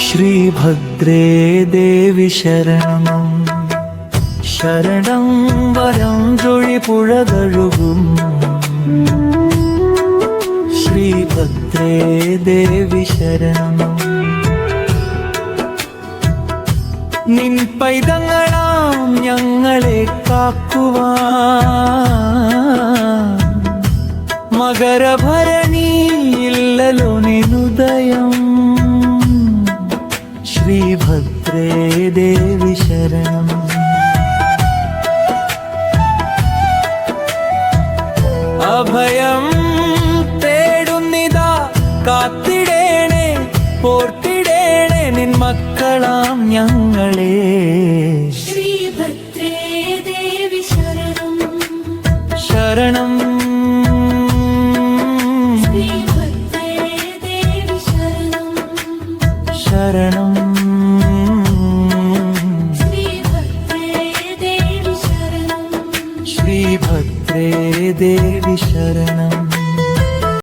ശ്രീഭദ്രേ ദേവി ശരണം ശരണം വരം ചൊഴി പുഴകഴുകും ശ്രീഭദ്രേ ദേവി ശരണം നിൻ പൈതങ്ങളാം ഞങ്ങളെ കാക്കുവാൻ മകരഭരണിയില്ലല്ലോ നിനുദയം ശ്രീഭദ്രേ ദേവി ശരണം അഭയം തേടുന്നിതാ കാത്തിടേണേ പോർത്തിടേണേ നിൻ മക്കളാം ഞങ്ങളെ ശ്രീഭദ്രേ ദേവി ശരണം ശരണം ശ്രീഭദ്രേ ദേവി ശരണം ശരണം ശ്രീഭദ്രേ ദേവി ശരണം ശ്രീഭദ്രേ ദേവി ശരണം